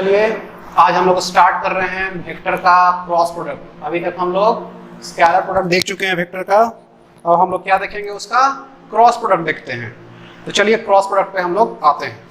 चलिए आज हम लोग स्टार्ट कर रहे हैं वेक्टर का क्रॉस प्रोडक्ट। अभी तक हम लोग स्केलर प्रोडक्ट देख चुके हैं वेक्टर का, और हम लोग क्या देखेंगे, उसका क्रॉस प्रोडक्ट देखते हैं। तो चलिए क्रॉस प्रोडक्ट पे हम लोग आते हैं।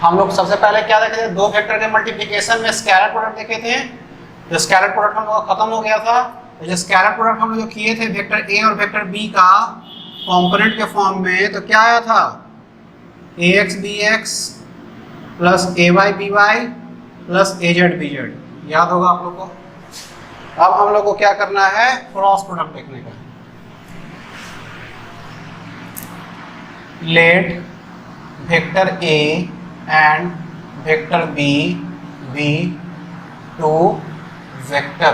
हम लोग सबसे पहले क्या देखे थे, दो वेक्टर के मल्टीप्लिकेशन में स्केलर प्रोडक्ट देखे थे। जो स्केलर प्रोडक्ट हम लोग खत्म हो गया था, तो जो स्केलर प्रोडक्ट हम लोग जो किए थे वेक्टर ए और वेक्टर बी का कंपोनेंट के फॉर्म में, तो क्या आया था, ax bx plus ay by plus az bz। याद होगा आप लोग को। अब हम लोग को क्या करना है, क्रॉस प्रोडक्ट देखने का। Let vector a and vector b be two vector।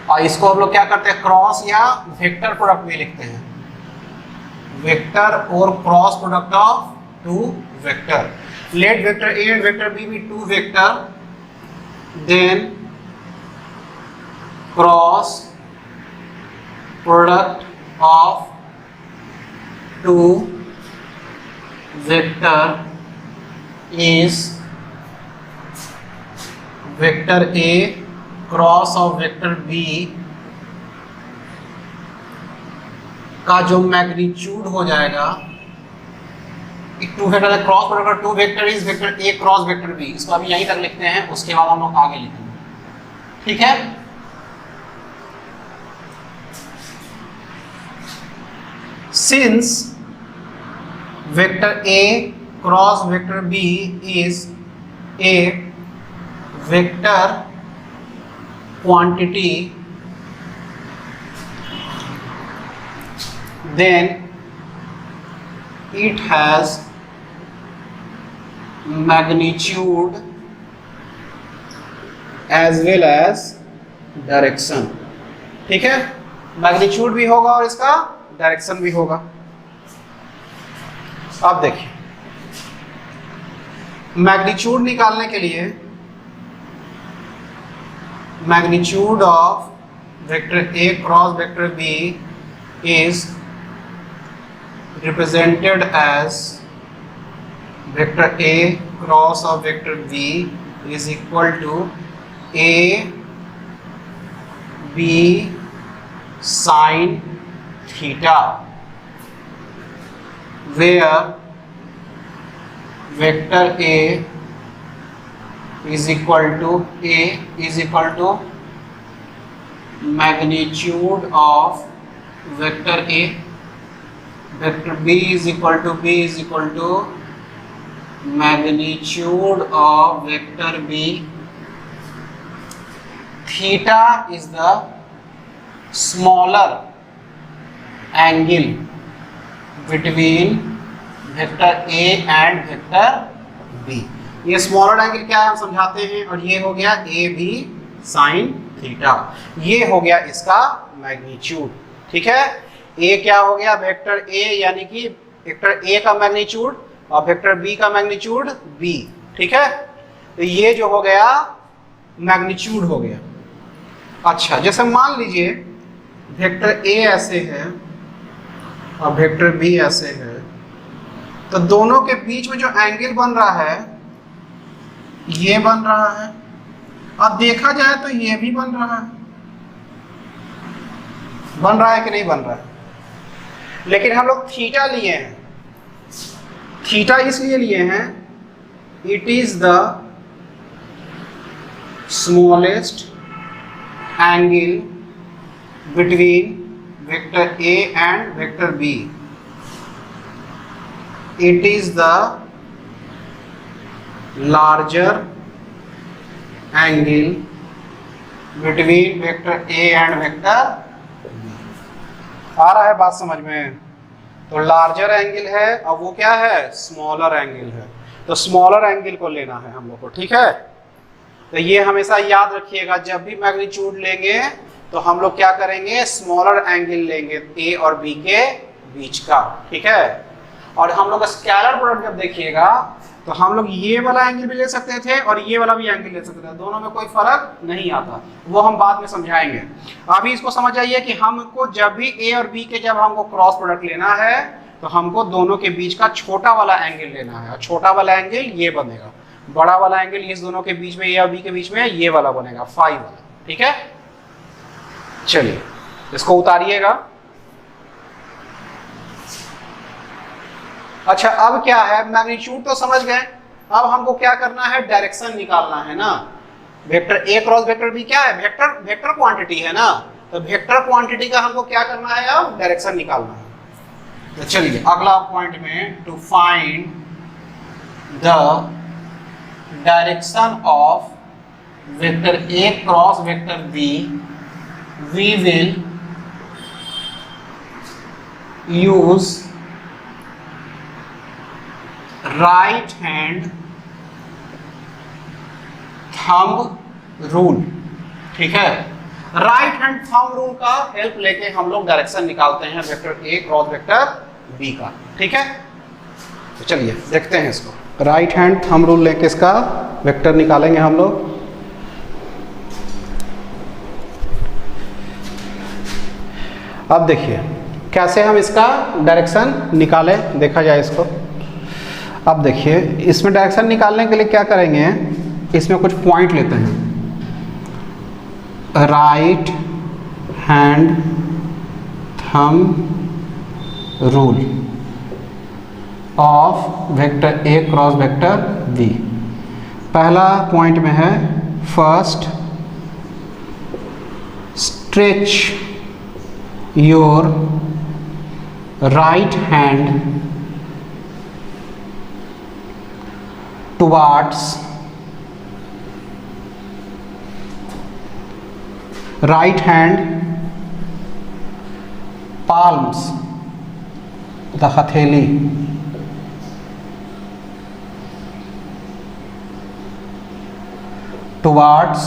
और इसको हम लोग क्या करते हैं, क्रॉस या वेक्टर प्रोडक्ट भी लिखते हैं। वेक्टर और cross product of two vector. Let vector a and vector b be two vector, then cross product of two vector is vector A cross of vector B का जो magnitude हो जाएगा, two vector cross product two vector is vector A cross vector B। इसको अभी यहीं तक लिखते हैं, उसके बाद हम लोग आगे लिखेंगे, ठीक है। Since vector A cross vector B is a vector quantity, then it has magnitude as well as direction। ठीक है, मैग्नीट्यूड भी होगा और इसका डायरेक्शन भी होगा। अब देखिए, मैग्नीट्यूड निकालने के लिए magnitude of vector A cross vector B is represented as vector A cross of vector B is equal to A B sine theta, where vector A is equal to magnitude of vector A, vector B is equal to magnitude of vector B, theta is the smaller angle between vector A and vector B। ये smaller angle क्या है हम समझाते हैं, और ये हो गया ए बी साइन थीटा। ये हो गया इसका मैग्नीट्यूड, ठीक है। ए क्या हो गया, वेक्टर A यानी कि वेक्टर A का मैग्नीट्यूड और वेक्टर B का मैग्नीट्यूड B, ठीक है। तो ये जो हो गया मैग्नीट्यूड हो गया। अच्छा, जैसे मान लीजिए वेक्टर A ऐसे है और वेक्टर B ऐसे है, तो दोनों के बीच में जो एंगल बन रहा है ये बन रहा है, अब देखा जाए तो ये भी बन रहा है कि नहीं बन रहा है। लेकिन हम लोग थीटा लिए हैं, थीटा इसलिए लिए हैं, it is the smallest angle between vector A and vector B। It is the larger angle between vector A and vector B। आ रहा है बात समझ में? तो लार्जर एंगल है और वो क्या है, स्मॉलर एंगल है। तो स्मॉलर एंगल को लेना है हम लोग को, ठीक है। तो ये हमेशा याद रखिएगा, जब भी मैग्नीट्यूड लेंगे तो हम लोग क्या करेंगे, स्मॉलर एंगल लेंगे ए और बी के बीच का, ठीक है। और हम लोग स्केलर प्रोडक्ट जब देखिएगा तो हम लोग ये वाला एंगल भी ले सकते थे और ये वाला भी एंगल ले सकते थे, दोनों में कोई फर्क नहीं आता, वो हम बाद में समझाएंगे। अभी इसको समझ जाइए कि हमको जब भी ए और बी के जब हमको क्रॉस प्रोडक्ट लेना है तो हमको दोनों के बीच का छोटा वाला एंगल लेना है, और छोटा वाला एंगल ये बनेगा, बड़ा वाला एंगल इस दोनों के बीच में, ए और बी के बीच में ये वाला बनेगा, फाई वाला, ठीक है। चलिए इसको उतारिएगा। अच्छा अब क्या है, मैग्नीट्यूड तो समझ गए, अब हमको क्या करना है, डायरेक्शन निकालना है ना। Vector A cross vector B क्या है, वेक्टर क्वांटिटी है ना, तो वेक्टर क्वांटिटी का हमको क्या करना है, अब डायरेक्शन निकालना है। तो चलिए अगला पॉइंट में, to find the direction of vector A cross vector B we will use right hand thumb rule, ठीक है। राइट हैंड थंब रूल का हेल्प लेके हम लोग डायरेक्शन निकालते हैं vector A cross vector B का, ठीक है। तो चलिए देखते हैं इसको, राइट हैंड थंब रूल लेके इसका वेक्टर निकालेंगे हम लोग। अब देखिए कैसे हम इसका डायरेक्शन निकालें, देखा जाए इसको। अब देखिए इसमें डायरेक्शन निकालने के लिए क्या करेंगे, इसमें कुछ पॉइंट लेते हैं, right hand thumb rule of vector A cross vector B. पहला पॉइंट में है, first stretch your right hand towards right hand palms, the हथेली, towards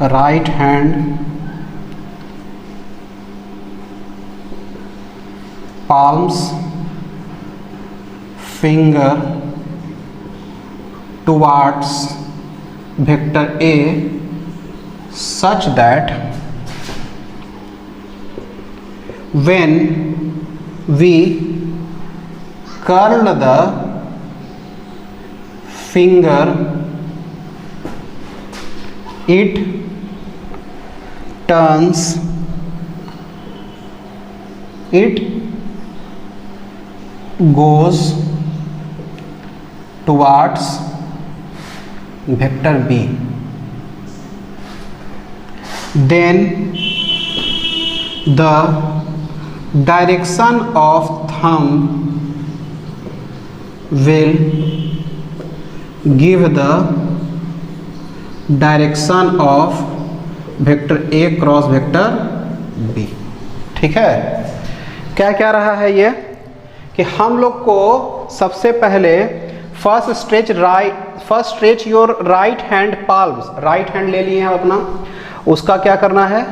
right hand palms finger towards vector A such that when we curl the finger it turns goes towards vector B. Then the direction of thumb will give the direction of vector A cross vector B, ठीक है। क्या क्या रहा है ये कि हम लोग को सबसे पहले first stretch your right hand palms, right hand ले लिए हैं अपना, उसका क्या करना है,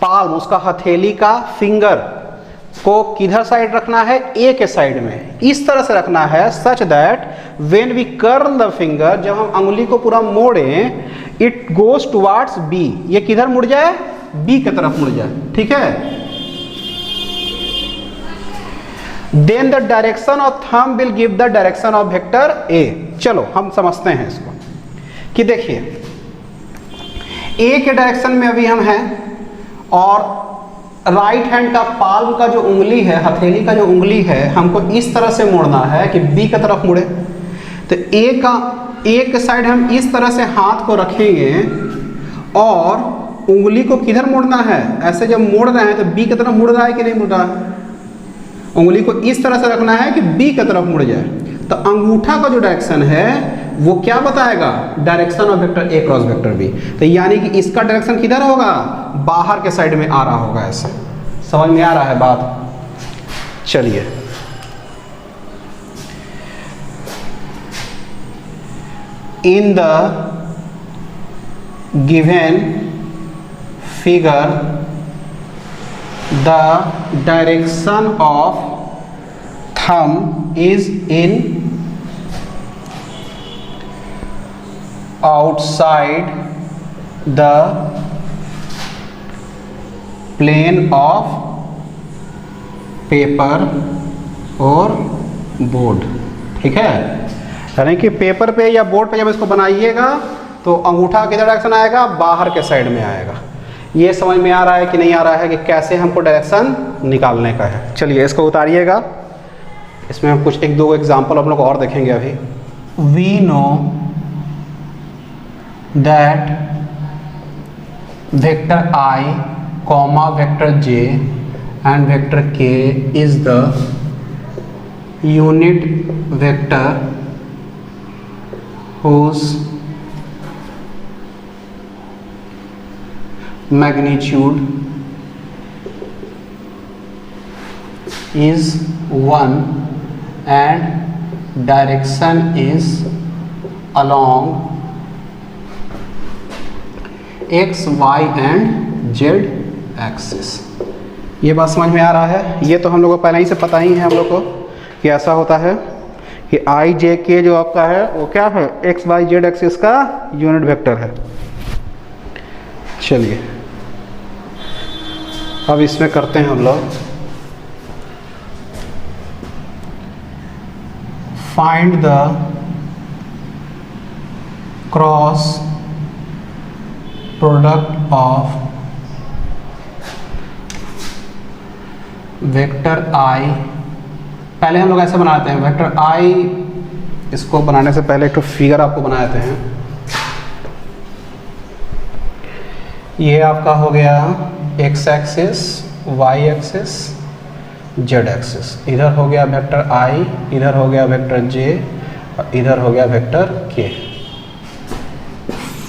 पाल्म उसका हथेली का फिंगर को किधर साइड रखना है, ए के साइड में, इस तरह से रखना है, such that when we curl the finger, जब हम अंगुली को पूरा मोड़ें, इट गोज टुवार्ड्स बी, ये किधर मुड़ जाए, बी की तरफ मुड़ जाए, ठीक है। Then the direction of thumb will give the direction of vector A. चलो हम समझते हैं इसको कि देखिए ए के डायरेक्शन में अभी हम हैं और राइट हैंड का पाल्म का जो उंगली है, हथेली का जो उंगली है, हमको इस तरह से मोड़ना है कि बी की तरफ मुड़े। तो ए के साइड हम इस तरह से हाथ को रखेंगे और उंगली को किधर मोड़ना है, ऐसे जब मोड़ रहे हैं तो बी की तरफ मुड़ रहा है कि नहीं मुड़ रहा है, उंगली को इस तरह से रखना है कि बी की तरफ मुड़ जाए। तो अंगूठा का जो डायरेक्शन है वो क्या बताएगा, direction of vector A cross vector B. तो यानी कि इसका डायरेक्शन किधर होगा, बाहर के साइड में आ रहा होगा, ऐसे समझ में आ रहा है बात। चलिए in the given figure the direction of thumb is in outside the plane of paper और बोर्ड। ठीक है, यानी कि पेपर पे या बोर्ड पे जब इसको बनाइएगा तो अंगूठा किधर डायरेक्शन आएगा, बाहर के साइड में आएगा। ये समझ में आ रहा है कि नहीं आ रहा है कि कैसे हमको डायरेक्शन निकालने का है। चलिए इसको उतारिएगा, इसमें हम कुछ एक दो एग्जाम्पल हम लोग और देखेंगे अभी। We know that vector i comma vector j and vector k is the unit vector whose magnitude is 1 and direction is along x, y and z axis। ये बात समझ में आ रहा है। ये तो हम लोग को पहले ही से पता ही है हम लोग को कि ऐसा होता है कि आई जे के जो आपका है वो क्या है, एक्स वाई जेड एक्सिस का यूनिट वेक्टर है। चलिए अब इसमें करते हैं हम लोग find the cross product of vector I. पहले हम लोग ऐसे बनाते हैं वेक्टर आई, इसको बनाने से पहले एक तो फिगर आपको बना देते हैं। ये आपका हो गया x axis, y axis, z axis. इधर हो गया वेक्टर आई, इधर हो गया वेक्टर जे और इधर हो गया वेक्टर के।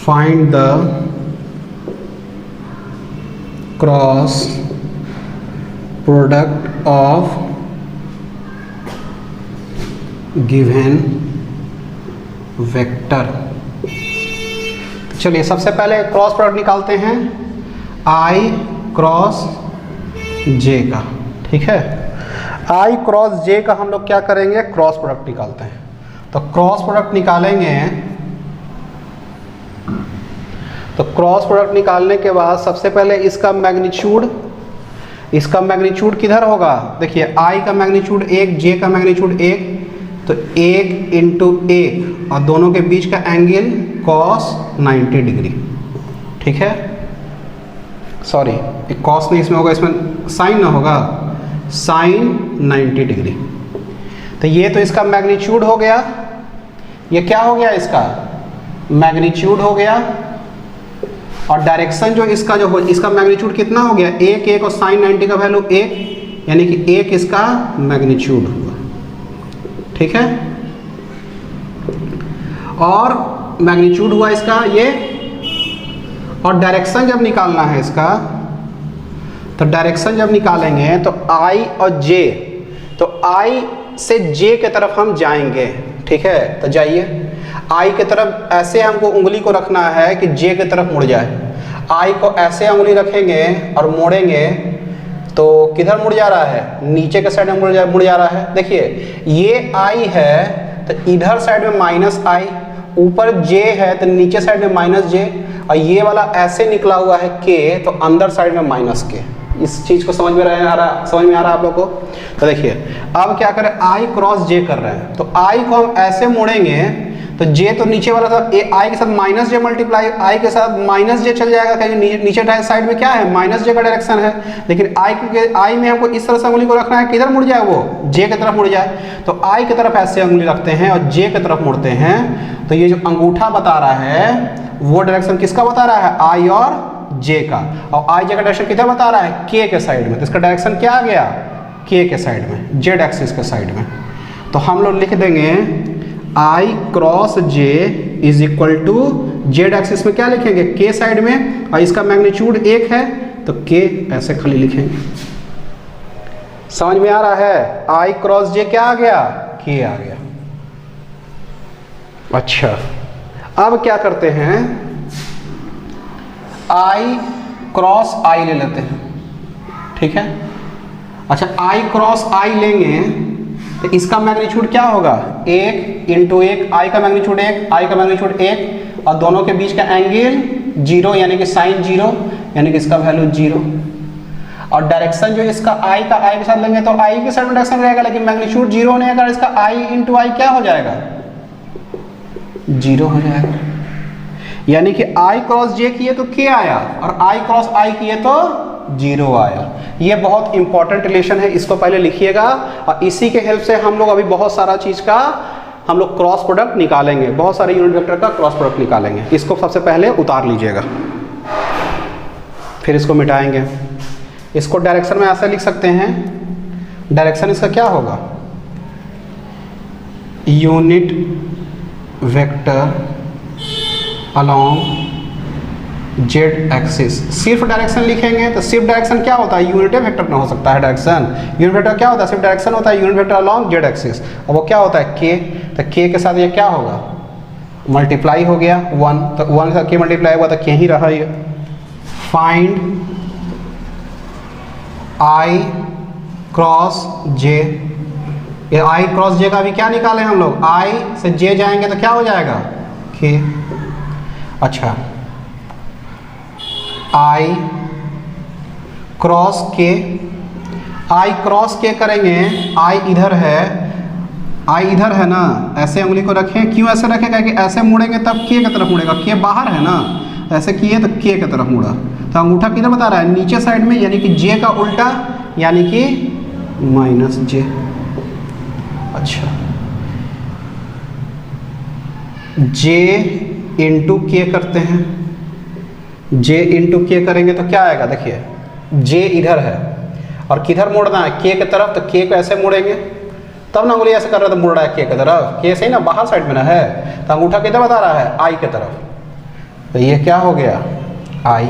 Find the cross product of given vector. चलिए सबसे पहले क्रॉस प्रोडक्ट निकालते हैं आई क्रॉस जे का। ठीक है, आई क्रॉस जे का हम लोग क्या करेंगे, क्रॉस प्रोडक्ट निकालते हैं। तो क्रॉस प्रोडक्ट निकालेंगे, तो क्रॉस प्रोडक्ट निकालने के बाद सबसे पहले इसका मैग्नीट्यूड किधर होगा, देखिए आई का मैग्नीट्यूड 1, जे का मैग्नीट्यूड 1, तो 1 इंटू 1 और दोनों के बीच का एंगल कॉस 90 डिग्री। ठीक है, सॉरी कॉस नहीं इसमें होगा, इसमें साइन ना होगा, साइन 90 डिग्री। तो ये तो इसका मैग्नीट्यूड हो गया, ये क्या हो गया, इसका मैग्नीट्यूड हो गया। और डायरेक्शन जो इसका जो हो, इसका मैग्नीट्यूड कितना हो गया, 1 और साइन 90 का वैल्यू 1, यानी कि 1 इसका मैग्नीट्यूड हुआ। ठीक है, और मैग्नीट्यूड हुआ इसका ये। और डायरेक्शन जब निकालना है इसका, तो डायरेक्शन जब निकालेंगे तो आई और जे, तो आई से जे के तरफ हम जाएंगे। ठीक है, तो जाइए आई के तरफ ऐसे हमको उंगली को रखना है कि जे के तरफ मुड़ जाए। आई को ऐसे उंगली रखेंगे और मोड़ेंगे तो किधर मुड़ जा रहा है, नीचे के साइड में मुड़ जा रहा है। देखिए ये आई है तो इधर साइड में माइनस आई, ऊपर जे है तो नीचे साइड में माइनस जे, और ये वाला ऐसे निकला हुआ है के, तो अंदर साइड में माइनस के। इस चीज़ को समझ में आ रहा है आप लोग को। तो देखिए अब क्या करें, आई क्रॉस जे कर रहे हैं, तो आई को हम ऐसे मोड़ेंगे तो जे तो नीचे वाला था, आई के साथ माइनस जे मल्टीप्लाई, आई के साथ माइनस जे चल जाएगा, क्योंकि नीचे साइड में क्या है, माइनस जे का डायरेक्शन है। लेकिन आई में हमको इस तरह से उंगली को रखना है, किधर मुड़ जाए, वो जे की तरफ मुड़ जाए। तो आई की तरफ ऐसे उंगली रखते हैं और जे की तरफ मुड़ते हैं, तो ये जो अंगूठा बता रहा है वो डायरेक्शन किसका बता रहा है, आई और जे का। और आई जे का डायरेक्शन किधर बता रहा है, के के साइड में। तो इसका डायरेक्शन क्या आ गया, के के साइड में, जेड एक्सिस के साइड में। तो हम लोग लिख देंगे I cross J is equal to Z axis में क्या लिखेंगे, के साइड में, और इसका मैग्नीट्यूड 1 है तो के ऐसे खाली लिखेंगे। समझ में आ रहा है, आई क्रॉस जे क्या आ गया, के आ गया। अच्छा अब क्या करते हैं, आई क्रॉस आई ले लेते हैं, ठीक है। अच्छा, आई क्रॉस आई लेंगे तो इसका मैग्नीट्यूड क्या होगा, 1 इंटू 1, आई का मैग्नीट्यूड 1, आई का मैग्नीट्यूड 1, और दोनों के बीच का एंगल 0 यानी कि साइन 0, यानी कि इसका वैल्यू 0। और डायरेक्शन जो इसका आई का आई के साथ लेंगे तो आई के साइड में डायरेक्शन रहेगा, लेकिन मैग्नीट्यूड 0 होने का कारण इसका आई इंटू आई क्या हो जाएगा, 0 हो जाएगा। यानी कि आई क्रॉस जे किए तो के आया, और आई क्रॉस आई किए तो 0 आया। ये बहुत इंपॉर्टेंट रिलेशन है, इसको पहले लिखिएगा, और इसी के हेल्प से हम लोग अभी बहुत सारा चीज का हम लोग क्रॉस प्रोडक्ट निकालेंगे, बहुत सारे यूनिट वेक्टर का क्रॉस प्रोडक्ट निकालेंगे। इसको सबसे पहले उतार लीजिएगा, फिर इसको मिटाएंगे। इसको डायरेक्शन में ऐसा लिख सकते हैं, डायरेक्शन इसका क्या होगा, unit vector along Z axis. सिर्फ डायरेक्शन लिखेंगे तो सिर्फ डायरेक्शन क्या होता है, यूनिट वेक्टर ना हो सकता है डायरेक्शन। यूनिट वेक्टर क्या होता है, सिर्फ डायरेक्शन होता है unit vector along Z axis. और वो क्या होता है, के। तो के के साथ ये क्या होगा, मल्टीप्लाई हो गया 1, तो 1 के साथ के मल्टीप्लाई हुआ तो के ही रहा ये। फाइंड आई क्रॉस जे, ये आई क्रॉस जे का भी क्या निकाले हम लोग, आई से जे जाएंगे तो क्या हो जाएगा, के। अच्छा, आई क्रॉस के, आई क्रॉस के करेंगे, आई इधर है, आई इधर है ना, ऐसे उंगली को रखें। क्यों ऐसे रखें, कि ऐसे मुड़ेंगे तब के की तरफ मुड़ेगा, के बाहर है ना, ऐसे किए तो के की तरफ मुड़ा, तो अंगूठा किधर बता रहा है, नीचे साइड में, यानी कि जे का उल्टा, यानी कि माइनस जे। अच्छा, जे इंटू के करते हैं, जे इंटू के करेंगे तो क्या आएगा, देखिए जे इधर है और किधर मोड़ना है, के की तरफ, तो के को ऐसे मोड़ेंगे, तब ना उंगली ऐसे कर रहा है तो मुड़ रहा है के की तरफ, के सही ना बाहर साइड में ना है, तो अंगूठा किधर बता रहा है, आई की तरफ, तो ये क्या हो गया, आई।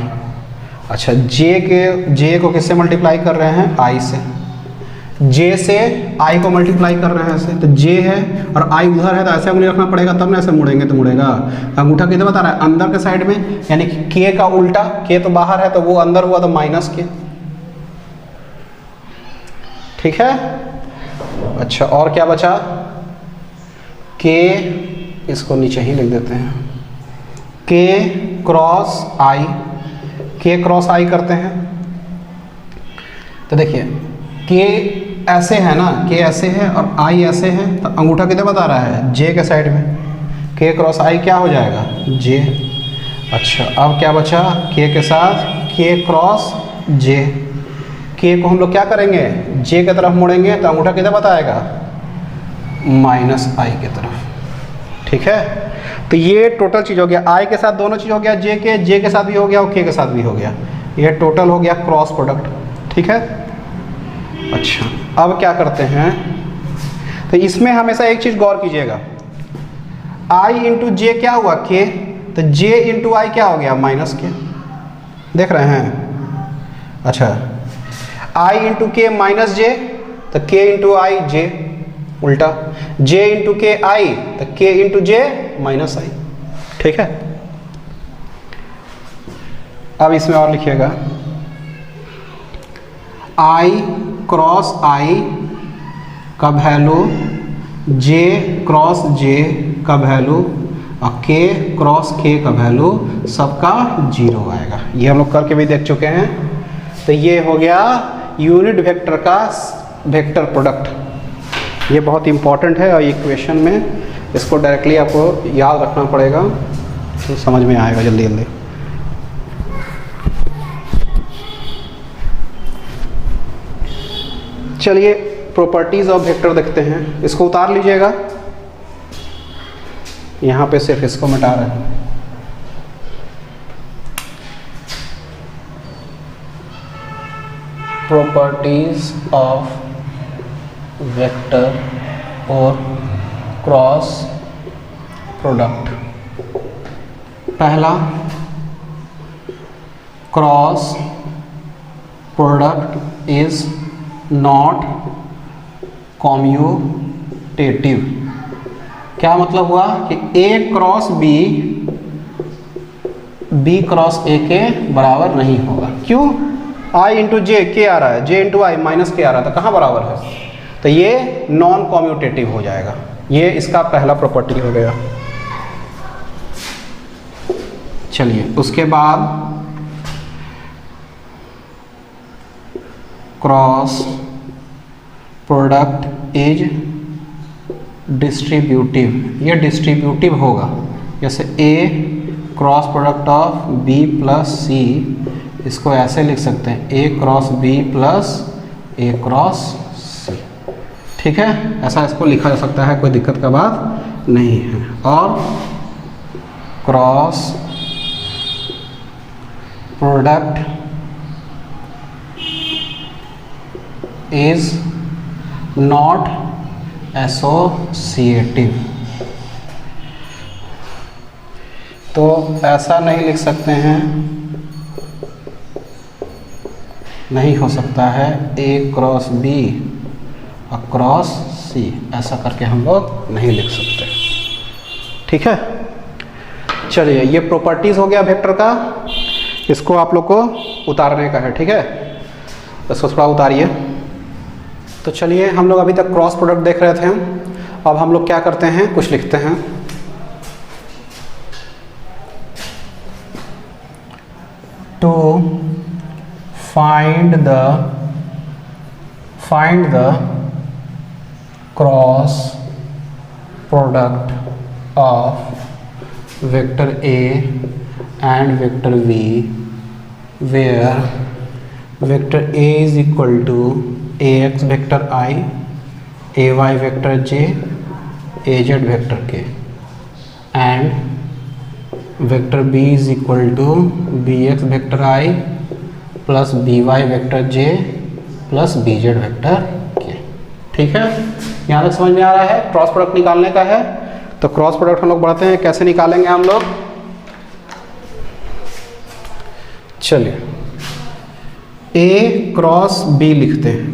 अच्छा, जे को किससे मल्टीप्लाई कर रहे हैं, आई से, जे से आई को मल्टीप्लाई कर रहे हैं ऐसे, तो जे है और आई उधर है तो ऐसे उंगली रखना पड़ेगा, तब ना ऐसे मुड़ेंगे तो मुड़ेगा। अंगूठा किधर बता रहा है, अंदर के साइड में, यानी कि के का उल्टा, के तो बाहर है तो वो अंदर हुआ तो माइनस के, ठीक है। अच्छा, और क्या बचा, के, इसको नीचे ही लिख देते हैं, के क्रॉस आई, के क्रॉस आई करते हैं, तो देखिए के ऐसे है ना, के ऐसे है और आई ऐसे है, तो अंगूठा किधर बता रहा है, जे के साइड में, के क्रॉस आई क्या हो जाएगा, जे। अच्छा, अब क्या बचा, के के साथ के क्रॉस जे, के को हम लोग क्या करेंगे, जे की तरफ मोड़ेंगे तो अंगूठा किधर बताएगा, माइनस आई की तरफ, ठीक है। तो ये टोटल चीज़ हो गया, आई के साथ दोनों चीज़ हो गया, जे के साथ भी हो गया और के साथ भी हो गया, ये टोटल हो गया क्रॉस प्रोडक्ट, ठीक है। अच्छा, अब क्या करते हैं, तो इसमें हमेशा एक चीज़ गौर कीजिएगा, आई इंटू जे क्या हुआ, के, तो जे इंटू आई क्या हो गया, माइनस के, देख रहे हैं। अच्छा, आई इंटू के माइनस जे, तो के इंटू आई जे, उल्टा, जे इंटू के आई, तो के इंटू जे माइनस आई, ठीक है। अब इसमें और लिखिएगा, आई क्रॉस आई का वैल्यू जे क्रॉस जे का वैल्यू और के क्रॉस के का वैल्यू सबका 0 आएगा। ये हम लोग करके भी देख चुके हैं। तो ये हो गया यूनिट वेक्टर का वेक्टर प्रोडक्ट। ये बहुत इंपॉर्टेंट है और इक्वेशन में इसको डायरेक्टली आपको याद रखना पड़ेगा तो समझ में आएगा जल्दी जल्दी। चलिए प्रॉपर्टीज ऑफ वेक्टर देखते हैं। इसको उतार लीजिएगा, यहाँ पे सिर्फ इसको मिटा रहे हैं। प्रॉपर्टीज ऑफ वेक्टर और क्रॉस प्रोडक्ट। पहला, cross product is not commutative. क्या मतलब हुआ कि A cross B B cross A के बराबर नहीं होगा। क्यों? I इंटू जे के आ रहा है, J इंटू आई माइनस के आ रहा था, कहाँ बराबर है? तो ये नॉन कॉम्यूटेटिव हो जाएगा। ये इसका पहला प्रॉपर्टी हो गया। चलिए उसके बाद क्रॉस प्रोडक्ट इज डिस्ट्रीब्यूटिव। ये डिस्ट्रीब्यूटिव होगा, जैसे A cross product of B plus C, इसको ऐसे लिख सकते हैं A cross B plus A cross C। ठीक है, ऐसा इसको लिखा जा सकता है, कोई दिक्कत का बात नहीं है। और cross product is not associative. तो ऐसा नहीं लिख सकते हैं, नहीं हो सकता है A क्रॉस B और क्रॉस C, ऐसा करके हम लोग नहीं लिख सकते। ठीक है, चलिए ये प्रॉपर्टीज हो गया वेक्टर का, इसको आप लोग को उतारने का है। ठीक है, इसको थोड़ा उतारिए। तो चलिए हम लोग अभी तक क्रॉस प्रोडक्ट देख रहे थे, अब हम लोग क्या करते हैं, कुछ लिखते हैं। To find the cross product of vector A and vector V where vector A is equal to ax vector I, ay vector j, az vector k, and vector B is equal to bx vector I plus by vector j plus bz vector k। ठीक है, यहाँ तक समझ में आ रहा है? Cross product निकालने का है, तो क्रॉस प्रोडक्ट हम लोग बढ़ते हैं, कैसे निकालेंगे हम लोग। चलिए A क्रॉस B लिखते हैं,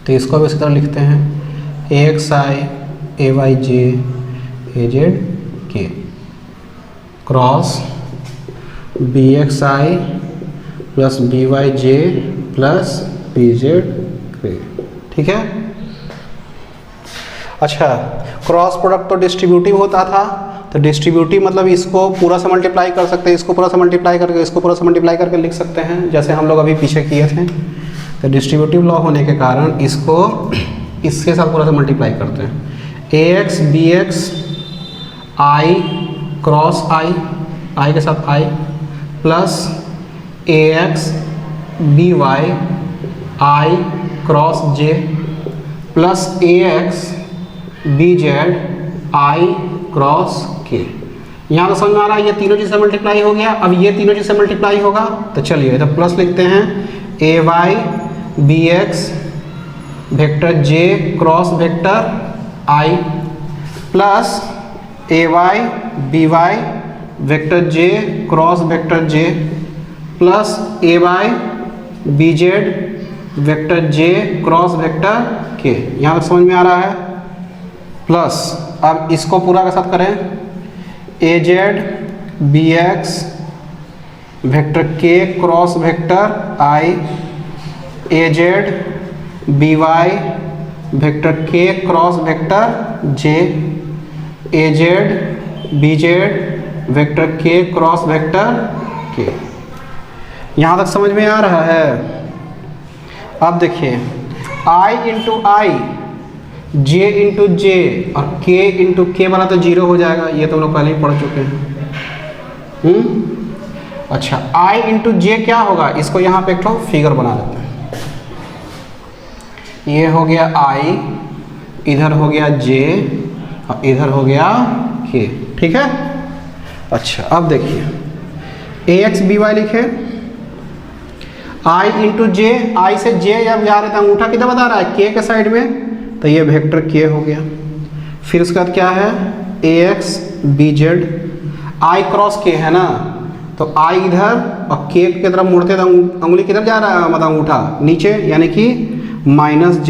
तो इसको भी इसी तरह लिखते हैं AXI AYJ AZK cross BXI plus BYJ plus BZK। ठीक है, अच्छा क्रॉस प्रोडक्ट तो डिस्ट्रीब्यूटिव होता था, तो डिस्ट्रीब्यूटिव मतलब इसको पूरा से मल्टीप्लाई कर सकते हैं, इसको पूरा से मल्टीप्लाई करके, इसको पूरा से मल्टीप्लाई करके लिख सकते हैं, जैसे हम लोग अभी पीछे किए थे। तो डिस्ट्रीब्यूटिव लॉ होने के कारण इसको इसके साथ पूरा से मल्टीप्लाई करते हैं। AX BX I cross I के साथ I plus AX BY I cross J plus AX BZ I cross K। यहाँ तो समझ में आ रहा है, ये तीनों चीज़ से मल्टीप्लाई हो गया, अब ये तीनों चीज़ से मल्टीप्लाई होगा, तो चलिए तो प्लस लिखते हैं AY BX vector J cross vector I plus AY BY vector J cross vector J plus AY BZ vector J cross vector K। यहाँ तक समझ में आ रहा है? प्लस अब इसको पूरा के साथ करें AZ BX vector K cross vector I AZ BY vector K cross vector J AZ BZ vector K cross vector K। यहाँ तक समझ में आ रहा है? अब देखिए I into I J into J और K इंटू K वाला तो जीरो हो जाएगा, ये तो हम लोग पहले ही पढ़ चुके हैं। अच्छा I इंटू J क्या होगा, इसको यहाँ पे एक ठो फिगर बना लेते हैं। ये हो गया I, इधर हो गया J और इधर हो गया K। ठीक है, अच्छा अब देखिए AX BY लिखे, I इंटू J, I से J जब जा रहे थे अंगूठा किधर बता रहा है, K के साइड में, तो ये वेक्टर K हो गया। फिर उसके बाद क्या है AX BZ, I cross K है ना, तो I इधर और K की तरफ मुड़ते तो अंगुली किधर जा रहा है, मतलब अंगूठा नीचे, यानी कि माइनस J।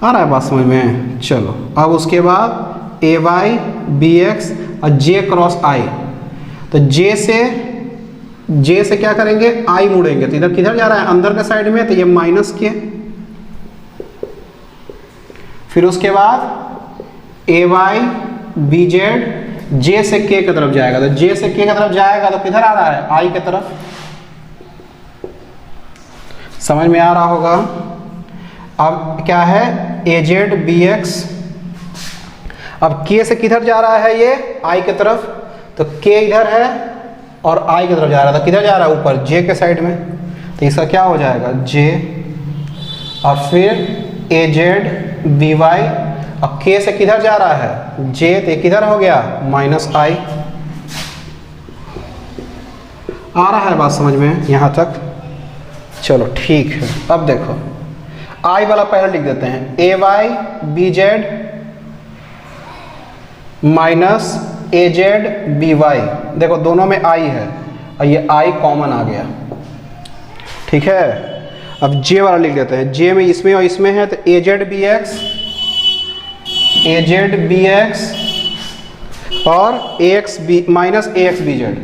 आ रहा है बात समझ में? चलो अब उसके बाद ए वाई बी एक्स और जे क्रॉस आई। तो जे से क्या करेंगे, आई मुड़ेंगे तो इधर किधर जा रहा है, अंदर के साइड में, तो ये माइनस के। फिर उसके बाद ए वाई बी जेड जे से के की तरफ जाएगा, तो जे से के की तरफ जाएगा तो किधर आ रहा है, आई की तरफ। समझ में आ रहा होगा। अब क्या है, ए जेड बी एक्स, अब के से किधर जा रहा है, ये आई की तरफ, तो के इधर है और आई की तरफ जा रहा था, किधर जा रहा है, ऊपर जे के साइड में, तो इसका क्या हो जाएगा जे। और फिर ए जेड बी वाई, अब के से किधर जा रहा है जे, तो किधर हो गया माइनस आई। आ रहा है बात समझ में यहाँ तक। चलो ठीक है, अब देखो आई वाला पहले लिख देते हैं, ए Y B Z minus A Z B Y. देखो दोनों में आई है और ये आई कॉमन आ गया, ठीक है। अब जे वाला लिख देते हैं, जे में इसमें और इसमें है, तो ए जेड बी एक्स और ए X B minus A X B Z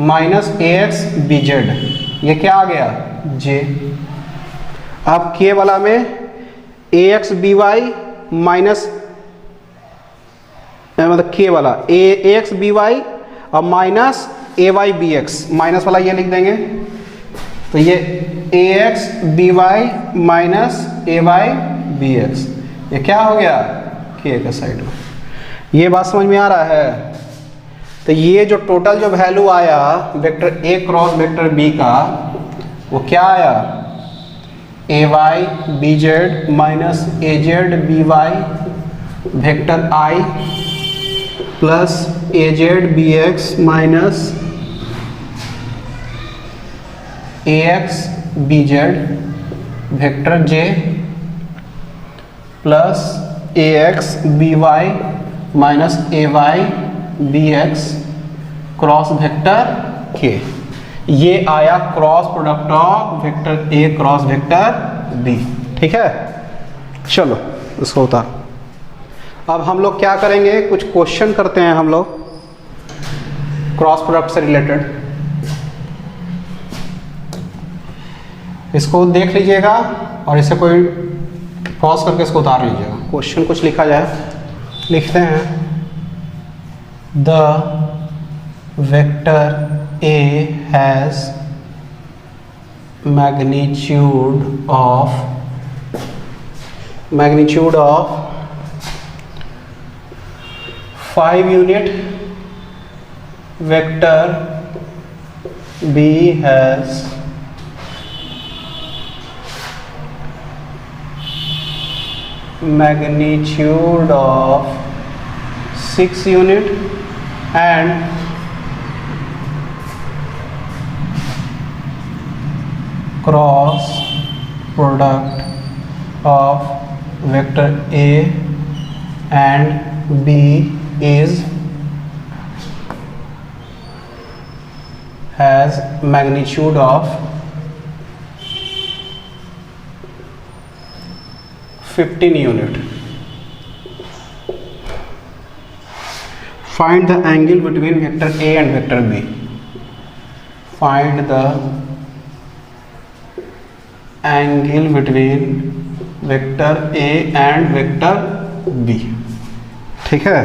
minus A X B Z, ये क्या आ गया जे। अब के वाला में ए एक्स बी वाई माइनस, मतलब के वाला ए एक्स बी वाई और minus A Y B X, minus वाला ये लिख देंगे, तो ये ए X B Y minus A Y B x, ये क्या हो गया के के साइड में। ये बात समझ में आ रहा है। तो ये जो टोटल जो वैल्यू आया vector A cross vector B का, वो क्या आया, A Y B Z minus A Z B Y vector I plus A Z B X minus A X B Z vector J plus A X B Y minus A Y B X cross vector K. ये आया cross product of vector A cross vector B, ठीक है। चलो इसको उतार। अब हम लोग क्या करेंगे, कुछ क्वेश्चन करते हैं हम लोग क्रॉस प्रोडक्ट से रिलेटेड। इसको देख लीजिएगा और इसे कोई पॉज करके इसको उतार लीजिएगा। क्वेश्चन कुछ लिखा जाए, लिखते हैं the vector A has magnitude of 5 unit, vector B has magnitude of 6 unit and cross product of vector A and B is has magnitude of 15 unit. Find the angle between vector A and vector B. Find the angle between vector A and vector B. ठीक है,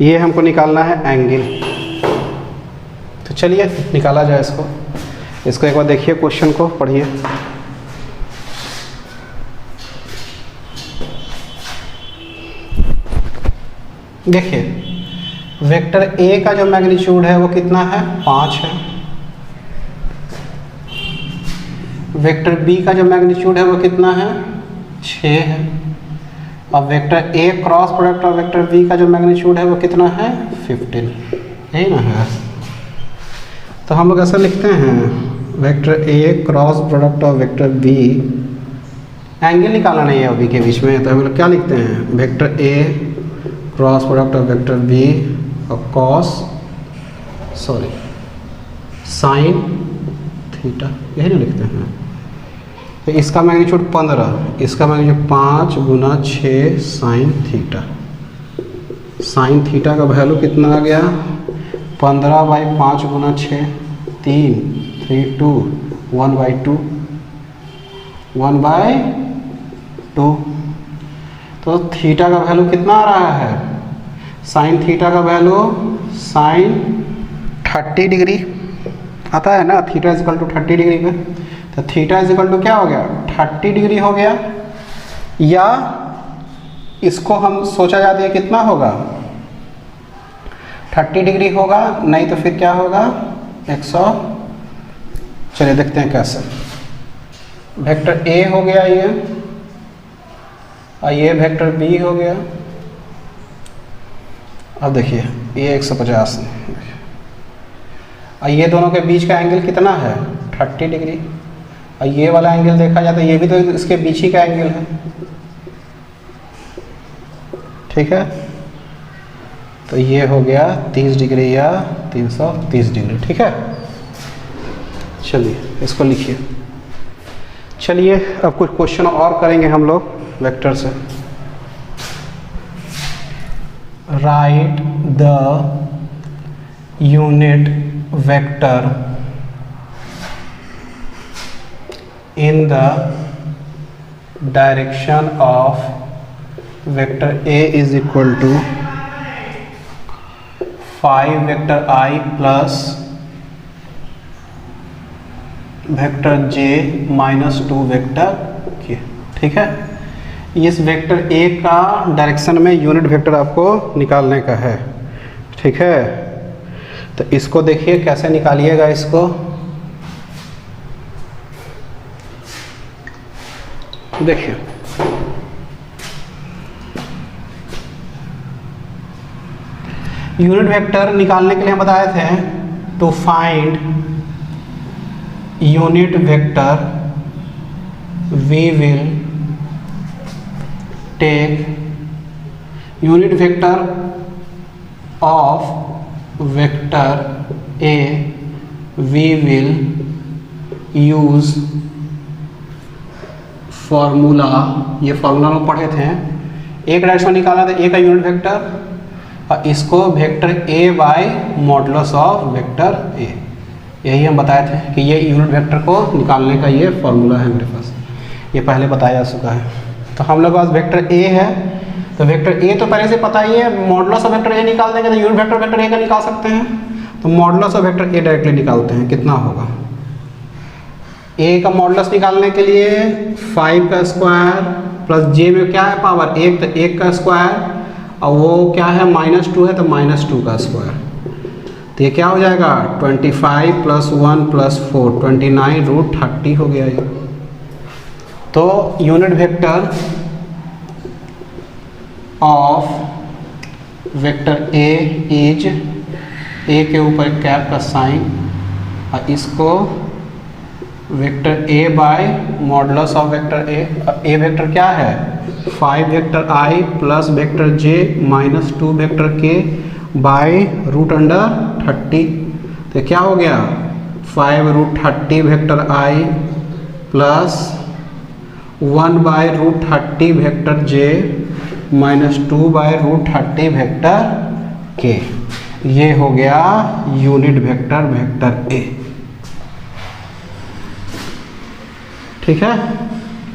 ये हमको निकालना है angle. तो चलिए निकाला जाए इसको एक बार देखिए, क्वेश्चन को पढ़िए। देखिए वेक्टर ए का जो मैग्नीट्यूड है वो कितना है, 5 है। वेक्टर बी का जो मैग्नीट्यूड है वो कितना है, 6 है। अब वेक्टर ए क्रॉस प्रोडक्ट और वेक्टर बी का जो मैग्नीट्यूड है वो कितना है, 15, यही ना है। तो हम लोग ऐसा लिखते हैं, वेक्टर ए क्रॉस प्रोडक्ट और वेक्टर बी, एंगल निकालना नहीं है अभी के बीच में, तो हम लोग क्या लिखते हैं, vector A cross product of vector B और साइन थीटा, यही ना लिखते हैं। तो इसका मैग्नीट्यूड 15, इसका मैग्नीट्यूड 5 गुना 6 साइन थीटा। साइन थीटा का वैल्यू कितना आ गया? 15/5 गुना 6, 3 2 1/2 1/2। तो थीटा का वैल्यू कितना आ रहा है? साइन थीटा का वैल्यू साइन 30 डिग्री आता है ना, theta is equal to 30 degree पे। तो थीटा इज इक्वल टू क्या हो गया? 30 डिग्री हो गया। या इसको हम सोचा जाता है कितना होगा? 30 डिग्री होगा, नहीं तो फिर क्या होगा? 100। चलिए देखते हैं कैसे। वेक्टर ए हो गया ये, और ये वेक्टर बी हो गया। अब देखिए ये 150, और ये दोनों के बीच का एंगल कितना है? 30 डिग्री। और ये वाला एंगल देखा जाए तो ये भी तो इसके बीच ही का एंगल है, ठीक है। तो ये हो गया 30 डिग्री या 330 डिग्री, ठीक है। चलिए इसको लिखिए। चलिए अब कुछ क्वेश्चन और करेंगे हम लोग वेक्टर से। Right the unit vector in the direction of vector A is equal to 5 vector I plus vector J minus 2 vector K, ठीक है। इस वेक्टर A का डायरेक्शन में यूनिट वेक्टर आपको निकालने का है, ठीक है। तो इसको देखिए कैसे निकालिएगा। इसको देखिए, यूनिट वेक्टर निकालने के लिए हम बताए थे to find unit vector we will take unit vector of vector A, we will use formula. ये फॉर्मूला हम पढ़े थे, एक डायरेक्शन निकालना था ए का यूनिट वेक्टर, और इसको vector A by modulus of vector A, यही हम बताए थे कि ये यूनिट वेक्टर को निकालने का ये फॉर्मूला है मेरे पास, ये पहले बताया जा चुका है। तो हम लोग के पास वेक्टर ए है, तो वेक्टर ए तो पहले से पता ही है, मॉडुलस ऑफ वेक्टर ए निकाल देंगे तो यूनिट वेक्टर वेक्टर ए का निकाल सकते हैं। तो modulus of vector A directly निकालते हैं, कितना होगा? ए का मॉडुलस निकालने के लिए 5 का स्क्वायर प्लस जे में क्या है पावर 1, तो 1 का स्क्वायर, और वो क्या है -2 है तो -2 का स्क्वायर। तो ये क्या हो जाएगा? 25 + 1 + 4 29√30 हो गया ये। तो unit vector of vector A is, A के ऊपर कैप का साइन, और इसको vector A by modulus of vector A. A vector क्या है? 5 vector I plus vector J minus 2 vector K by √30। तो क्या हो गया? 5√30 वेक्टर आई plus 1/√30 vector J minus 2/√30 vector K. ये हो गया यूनिट वेक्टर वेक्टर ए, ठीक है।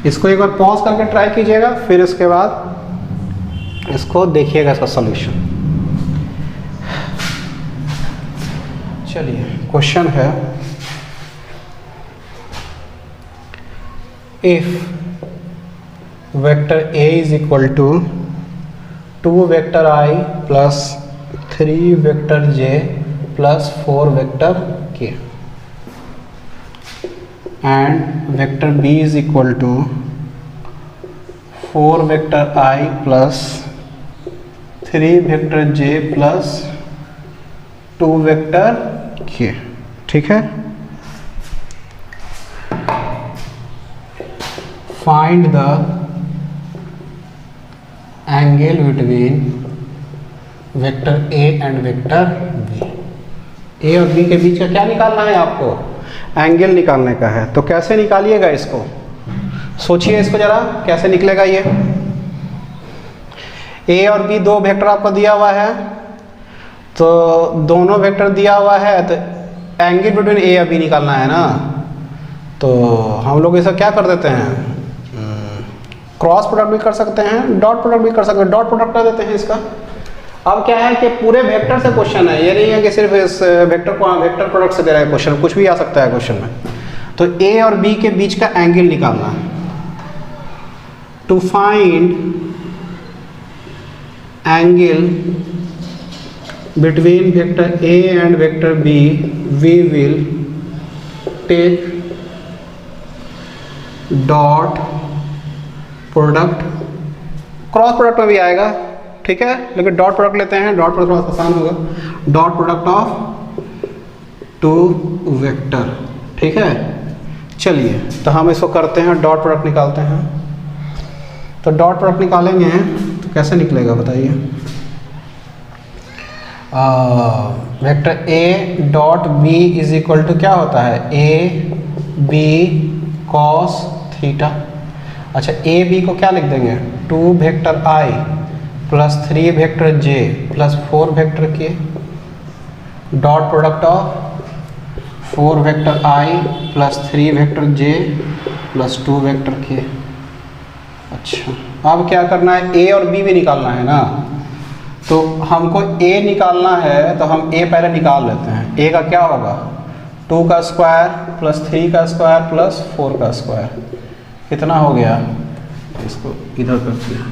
इसको एक बार पॉज करके ट्राई कीजिएगा, फिर इसके बाद इसको देखिएगा इसका सॉल्यूशन। चलिए क्वेश्चन है, if vector A is equal to 2 vector I plus 3 vector J plus 4 vector k, and vector b is equal to 4 vector I plus 3 vector j plus 2 vector k, ठीक है। find the angle between vector a and vector b। a और b के बीच का क्या निकालना है आपको? Angle निकालने का है। तो कैसे निकालिएगा इसको? सोचिए इसको जरा कैसे निकलेगा ये। ए और बी दो वेक्टर आपको दिया हुआ है, तो दोनों वेक्टर दिया हुआ है तो एंगल बिटवीन ए और बी निकालना है ना। तो हम लोग इसे क्या कर देते हैं, क्रॉस प्रोडक्ट भी कर सकते हैं, डॉट प्रोडक्ट भी कर सकते हैं। डॉट प्रोडक्ट कर देते हैं इसका। अब क्या है कि पूरे वेक्टर से क्वेश्चन है, ये नहीं है कि सिर्फ इस वेक्टर को वेक्टर प्रोडक्ट से दे रहा है क्वेश्चन, कुछ भी आ सकता है क्वेश्चन में। तो ए और बी के बीच का एंगल निकालना है। To find angle between vector A and vector B we will take dot product, cross product में भी आएगा, ठीक है, लेकिन डॉट प्रोडक्ट लेते हैं, डॉट प्रोडक्ट थोड़ा आसान होगा। Dot product of two vector, ठीक है। चलिए तो हम इसको करते हैं, डॉट प्रोडक्ट निकालते हैं। तो डॉट प्रोडक्ट निकालेंगे तो कैसे निकलेगा बताइए। Vector A dot B is equal to क्या होता है, ए बी कॉस थीटा। अच्छा ए बी को क्या लिख देंगे, 2 वेक्टर आई प्लस 3 वेक्टर जे प्लस 4 वेक्टर के, dot product of 4 vector I plus 3 vector J plus 2 vector के। अच्छा अब क्या करना है, ए और बी भी निकालना है ना। तो हमको ए निकालना है तो हम ए पहले निकाल लेते हैं। ए का क्या होगा, 2 का स्क्वायर प्लस 3 का स्क्वायर प्लस 4 का स्क्वायर, कितना हो गया, इसको इधर करते हैं,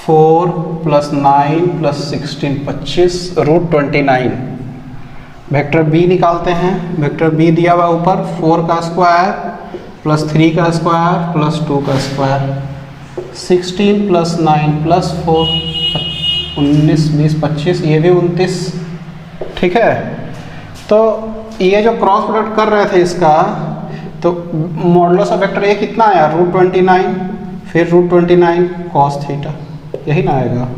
4 plus 9 plus 16 25 root 29। Vector B निकालते हैं। वेक्टर बी दिया हुआ ऊपर 4 का स्क्वायर प्लस 3 का स्क्वायर प्लस 2 का स्क्वायर, 16 प्लस 9 प्लस 4 19 20 25, ये भी 29, ठीक है। तो ये जो क्रॉस प्रोडक्ट कर रहे थे इसका, तो मॉडुलस ऑफ वेक्टर ए कितना आया, रूट 29, फिर रूट 29 कॉस थीटा, यही ना आएगा।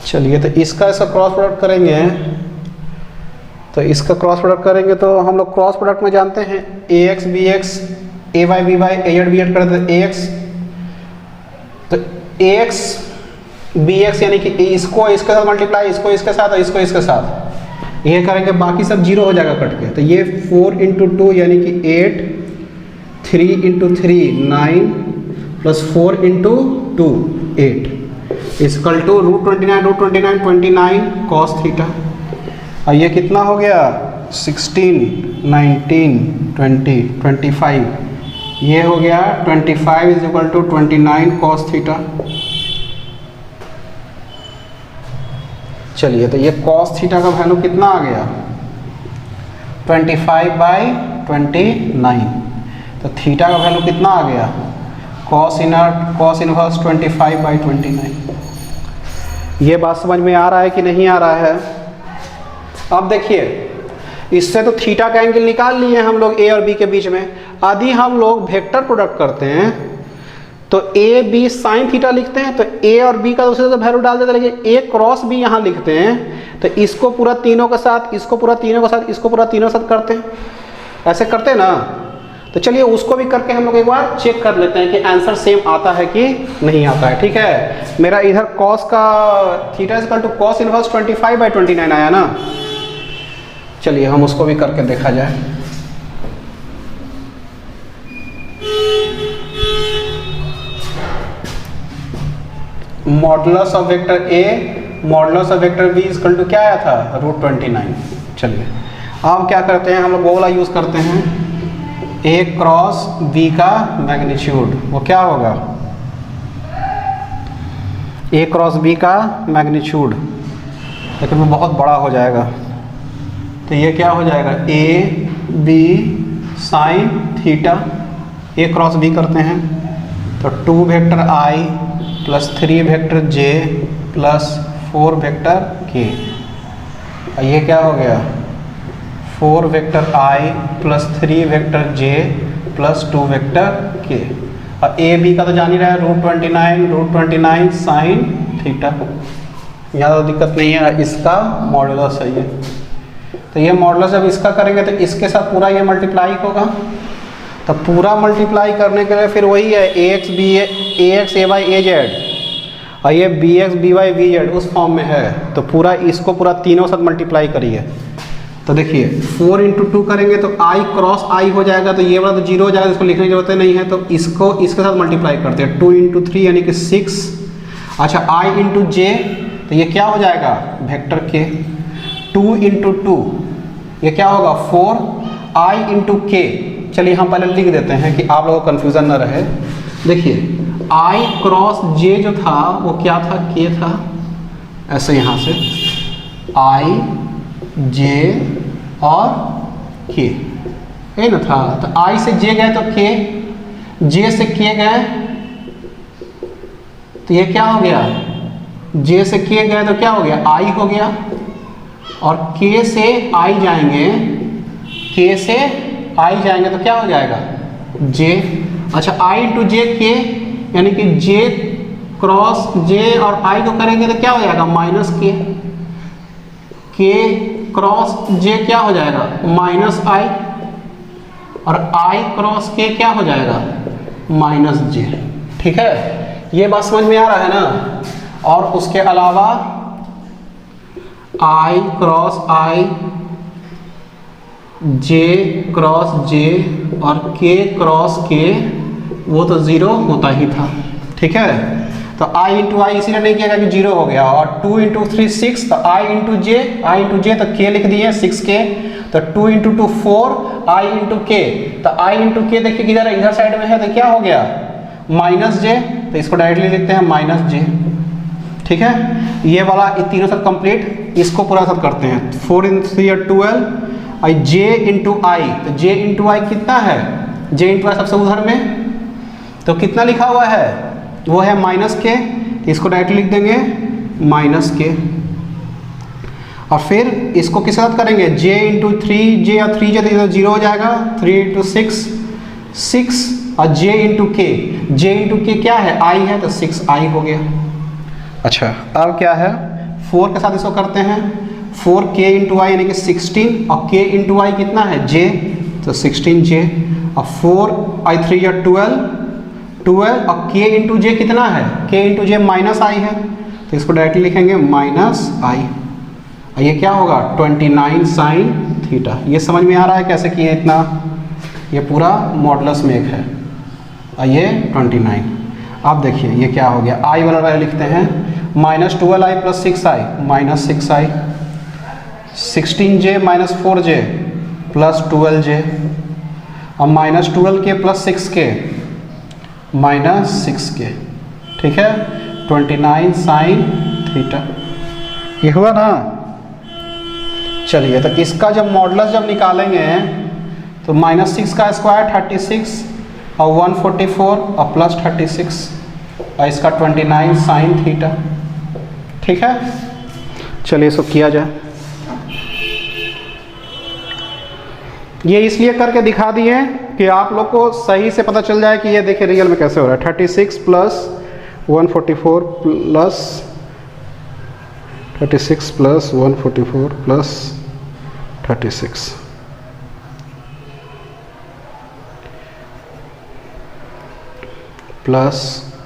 चलिए तो इसका क्रॉस प्रोडक्ट करेंगे, तो इसका क्रॉस प्रोडक्ट करेंगे तो हम लोग क्रॉस प्रोडक्ट में जानते हैं ए एक्स बी एक्स, ए वाई बी वाई, ए जेड बी जेड करते हैं ए एक्स, तो ए एक्स बी एक्स यानी कि इसको इसके साथ मल्टीप्लाई, इसको इसके साथ और इसको इसके साथ, ये करेंगे, बाकी सब जीरो हो जाएगा कट के। तो ये 4 इंटू 2 यानी कि 8, 3 into 3 9 plus 4 into 2 8 is equal to root 29 29 cos theta. और ये कितना हो गया, 16 19 20 25, ये हो गया 25 is equal to 29 cos theta. चलिए तो ये कॉस थीटा का वैल्यू कितना आ गया, 25/29। तो थीटा का वैल्यू कितना आ गया, कॉस इनवर्स 25/29। ये बात समझ में आ रहा है कि नहीं आ रहा है। अब देखिए इससे तो थीटा का एंगल निकाल लिए हम लोग ए और बी के बीच में। यदि हम लोग वेक्टर प्रोडक्ट करते हैं तो ए बी साइन थीटा लिखते हैं, तो ए और बी का दूसरे से वैल्यू डाल देते हैं, लेकिन ए क्रॉस बी यहाँ लिखते हैं। तो इसको पूरा तीनों के साथ, इसको पूरा तीनों के साथ, इसको पूरा तीनों के साथ करते हैं, ऐसे करते हैं ना। तो चलिए उसको भी करके हम लोग एक बार चेक कर लेते हैं कि आंसर सेम आता है कि नहीं आता है, ठीक है। मेरा इधर कॉस का theta equal to cos inverse 25/29 आया ना। चलिए हम उसको भी करके देखा जाए। Modulus of vector A modulus of vector B equal to क्या आया था, रूट 29। चलिए अब क्या करते हैं, हम लोग वो वाला यूज करते हैं, ए क्रॉस बी का मैग्नीट्यूड। वो क्या होगा, ए क्रॉस बी का मैग्नीट्यूड, लेकिन वो बहुत बड़ा हो जाएगा। तो ये क्या हो जाएगा, A B sine theta, A cross B करते हैं तो 2 वेक्टर आई प्लस 3 वेक्टर जे प्लस 4 वेक्टर के। ये क्या हो गया, 4 वेक्टर आई प्लस 3 वेक्टर जे प्लस 2 वेक्टर के। और ए बी का तो जान ही रहा है, रूट 29 साइन थीटा। यहाँ तो दिक्कत नहीं है, इसका मॉडुलस है ये। तो ये मॉडुलस जब इसका करेंगे तो इसके साथ पूरा ये मल्टीप्लाई होगा, तो पूरा मल्टीप्लाई करने के लिए फिर वही है ax a by a z, और ये bx b by b z उस फॉर्म में है। तो पूरा इसको पूरा तीनों साथ मल्टीप्लाई करिए। तो देखिए 4 इंटू 2 करेंगे तो i क्रॉस i हो जाएगा, तो ये वाला तो 0 हो जाएगा, इसको लिखने की जरूरत नहीं है। तो इसको इसके साथ मल्टीप्लाई करते हैं, 2 इंटू 3 यानी कि 6। अच्छा i इंटू j, तो ये क्या हो जाएगा वेक्टर k। 2 इंटू 2 ये क्या होगा 4, i इंटू k। चलिए हम पहले लिख देते हैं कि आप लोगों को कन्फ्यूज़न न रहे। देखिए i क्रॉस j जो था वो क्या था, k था, ऐसे यहाँ से i j और k है ना था। तो i से j गए तो k, j से k गए तो ये क्या हो गया, j से k गए तो क्या हो गया i हो गया, और k से i जाएंगे, k से i जाएंगे तो क्या हो जाएगा j। अच्छा i इंटू जे के, यानी कि j क्रॉस j और i को करेंगे तो क्या हो जाएगा minus k, k cross j क्या हो जाएगा माइनस i, और i क्रॉस k क्या हो जाएगा माइनस j। ठीक है, ये बात समझ में आ रहा है ना। और उसके अलावा i cross i, j cross j और k क्रॉस k वो तो 0 होता ही था। ठीक है, तो i इंटू आई इसीलिए नहीं किया कि 0 हो गया। और 2 इंटू 3 6, तो i इंटू j तो k लिख दिए 6k, तो 2 इंटू 2 4, i इंटू k, तो i इंटू k देखिए किधर है, इधर साइड में है, तो क्या हो गया माइनस j, तो इसको डायरेक्टली लिखते हैं माइनस j। ठीक है, ये वाला ये तीनों साथ कंप्लीट, इसको पूरा साथ करते हैं। 4 इंटू 3 12, आई j इंटू आई, तो j इंटू आई कितना है, j इंटू आई सबसे उधर में, तो कितना लिखा हुआ है वो है माइनस के, तो इसको डायरेक्टली लिख देंगे माइनस के। और फिर इसको किस साथ करेंगे, j इंटू 3j, और 3j तो 0 हो जाएगा, 3 इंटू 6 6, और j इंटू k क्या है i है, तो 6i हो गया। अच्छा अब क्या है 4 के साथ इसको करते हैं, 4k इंटू आई यानी कि 16, और k इंटू आई कितना है j, तो 16j, और 4 आई 3 या 12, और k इंटू j कितना है, k इंटू j माइनस आई है, तो इसको डायरेक्टली लिखेंगे माइनस आई, और ये क्या होगा 29 साइन थीटा। ये समझ में आ रहा है कैसे किए इतना, ये पूरा मॉडुलस में एक है, और ये 29। अब देखिए ये क्या हो गया, आई वाला वैल्यू लिखते हैं, minus 12i plus 6i minus 6i, 16j minus 4j plus 12j, और minus 12k plus 6k minus 6k। ठीक है, 29 साइन थीटा, ये हुआ ना। चलिए तो इसका जब मॉडुलस जब निकालेंगे तो माइनस 6 का स्क्वायर 36, और 144 और प्लस 36, और इसका 29 साइन थीटा। ठीक है, चलिए इसको किया जाए। ये इसलिए करके दिखा दिए कि आप लोग को सही से पता चल जाए कि ये देखिए रियल में कैसे हो रहा है। 36 plus 144 plus 36 plus 144 plus 36, plus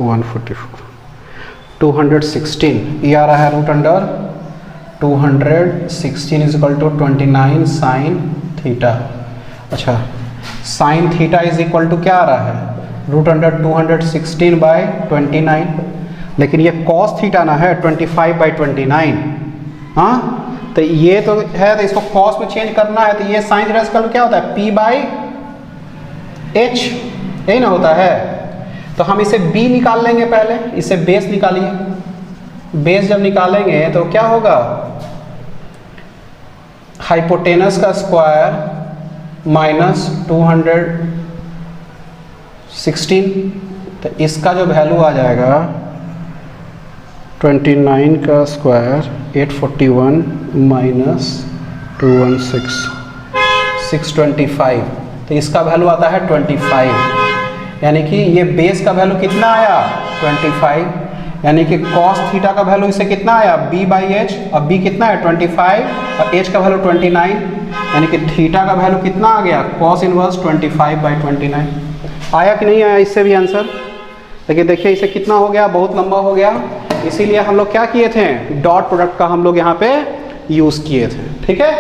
144, 216, ये आ रहा है root under 216 is equal to 29 sine theta. अच्छा, sine theta is equal to क्या आ रहा है, रूट अंडर 216 बाई 29, लेकिन ये कॉस थीटा ना है 25 बाई 29। हाँ, तो ये तो है, तो इसको कॉस में चेंज करना है, तो ये साइन थीटा इसका क्या होता है p बाई h, यही ना होता है। तो हम इसे b निकाल लेंगे, पहले इसे बेस निकालिए, बेस जब निकालेंगे तो क्या होगा, हाइपोटेनस का स्क्वायर माइनस 216, तो इसका जो वैल्यू आ जाएगा 29 का स्क्वायर 841 माइनस 216 625, तो इसका वैल्यू आता है 25, यानी कि ये बेस का वैल्यू कितना आया 25, यानी कि cos थीटा का वैल्यू इससे कितना आया b/h, अब b कितना है 25 और h का वैल्यू 29, यानी कि थीटा का वैल्यू कितना आ गया cos इनवर्स 25/29। आया कि नहीं आया इससे भी आंसर? लेकिन देखिए इसे कितना हो गया, बहुत लंबा हो गया, इसीलिए हम लोग क्या किए थे, डॉट प्रोडक्ट का हम लोग यहाँ पे यूज़ किए थे। ठीक है,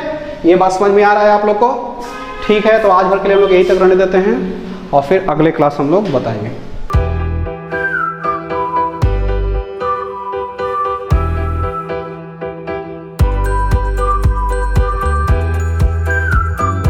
ये बात समझ में आ रहा है आप लोग को? ठीक है, तो आज भर के लिए हम लोग यहीं तक रहने देते हैं और फिर अगले क्लास हम लोग बताएंगे।